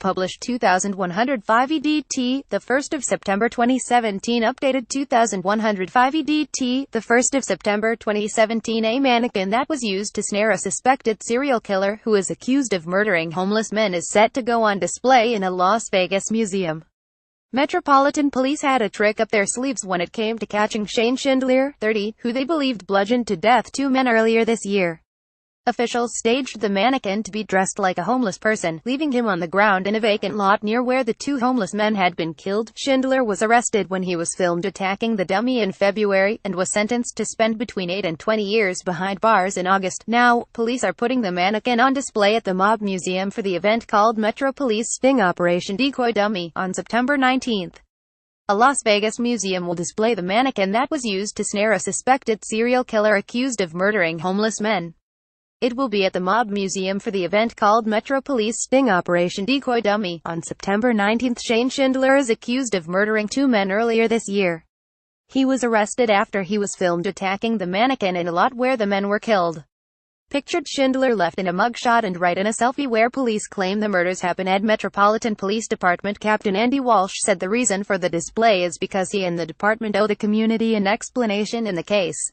published 2105 EDT, the 1st of September 2017, updated 2105 EDT, the 1st of September 2017. A mannequin that was used to snare a suspected serial killer who is accused of murdering homeless men is set to go on display in a Las Vegas museum. Metropolitan Police had a trick up their sleeves when it came to catching Shane Schindler, 30, who they believed bludgeoned to death two men earlier this year. Officials staged the mannequin to be dressed like a homeless person, leaving him on the ground in a vacant lot near where the two homeless men had been killed. Schindler was arrested when he was filmed attacking the dummy in February, and was sentenced to spend between 8 and 20 years behind bars in August. Now, police are putting the mannequin on display at the Mob Museum for the event called Metro Police Sting Operation Decoy Dummy, on September 19th. A Las Vegas museum will display the mannequin that was used to snare a suspected serial killer accused of murdering homeless men. It will be at the Mob Museum for the event called Metro Police Sting Operation Decoy Dummy, on September 19th. Shane Schindler is accused of murdering two men earlier this year. He was arrested after he was filmed attacking the mannequin in a lot where the men were killed. Pictured Schindler left in a mugshot and right in a selfie where police claim the murders happened at Metropolitan Police Department. Captain Andy Walsh said the reason for the display is because he and the department owe the community an explanation in the case.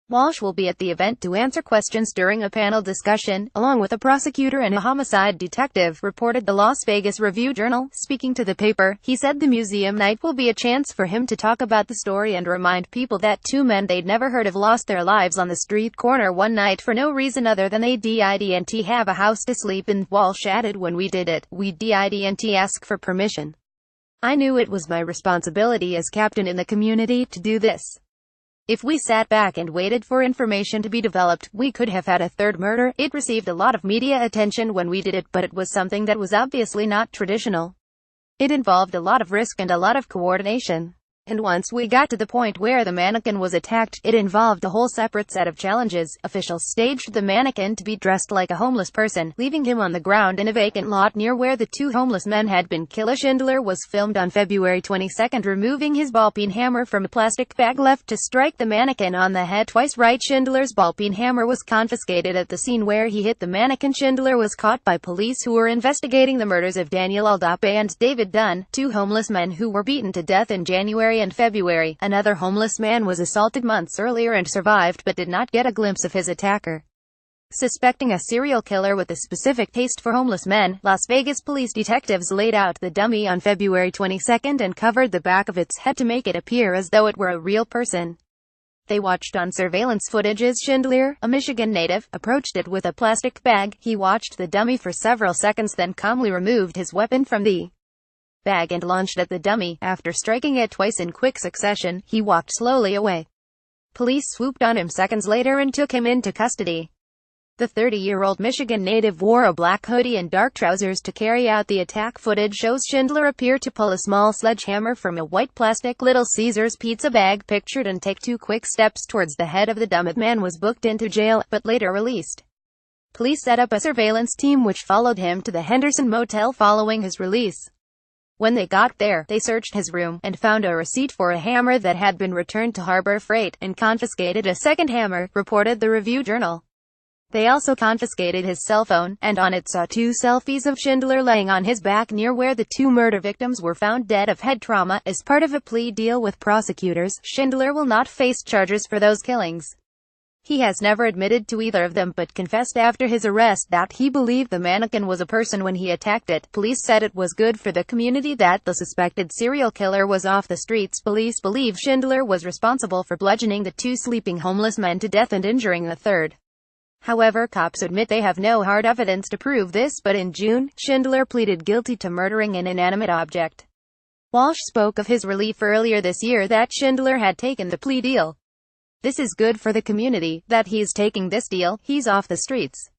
Walsh will be at the event to answer questions during a panel discussion, along with a prosecutor and a homicide detective, reported the Las Vegas Review-Journal. Speaking to the paper, he said the museum night will be a chance for him to talk about the story and remind people that two men they'd never heard of lost their lives on the street corner one night for no reason other than they didn't have a house to sleep in. Walsh added, "When we did it, we didn't ask for permission. I knew it was my responsibility as captain in the community to do this. If we sat back and waited for information to be developed, we could have had a third murder. It received a lot of media attention when we did it, but it was something that was obviously not traditional. It involved a lot of risk and a lot of coordination. And once we got to the point where the mannequin was attacked, it involved a whole separate set of challenges." Officials staged the mannequin to be dressed like a homeless person, leaving him on the ground in a vacant lot near where the two homeless men had been killed. Schindler was filmed on February 22nd removing his ball-peen hammer from a plastic bag left to strike the mannequin on the head twice. Right, Schindler's ball-peen hammer was confiscated at the scene where he hit the mannequin. Schindler was caught by police who were investigating the murders of Daniel Aldape and David Dunn, two homeless men who were beaten to death in January and February. Another homeless man was assaulted months earlier and survived but did not get a glimpse of his attacker. Suspecting a serial killer with a specific taste for homeless men, Las Vegas police detectives laid out the dummy on February 22nd and covered the back of its head to make it appear as though it were a real person. They watched on surveillance footage as Schindler, a Michigan native, approached it with a plastic bag. He watched the dummy for several seconds, then calmly removed his weapon from the bag and launched at the dummy. After striking it twice in quick succession, he walked slowly away. Police swooped on him seconds later and took him into custody. The 30-year-old Michigan native wore a black hoodie and dark trousers to carry out the attack. Footage shows Schindler appear to pull a small sledgehammer from a white plastic Little Caesars pizza bag pictured and take two quick steps towards the head of the dummy. The man was booked into jail, but later released. Police set up a surveillance team which followed him to the Henderson Motel following his release. When they got there, they searched his room, and found a receipt for a hammer that had been returned to Harbor Freight, and confiscated a second hammer, reported the Review-Journal. They also confiscated his cell phone, and on it saw two selfies of Schindler laying on his back near where the two murder victims were found dead of head trauma. As part of a plea deal with prosecutors, Schindler will not face charges for those killings. He has never admitted to either of them but confessed after his arrest that he believed the mannequin was a person when he attacked it. Police said it was good for the community that the suspected serial killer was off the streets. Police believe Schindler was responsible for bludgeoning the two sleeping homeless men to death and injuring a third. However, cops admit they have no hard evidence to prove this, but in June, Schindler pleaded guilty to murdering an inanimate object. Walsh spoke of his relief earlier this year that Schindler had taken the plea deal. "This is good for the community, that he's taking this deal, he's off the streets.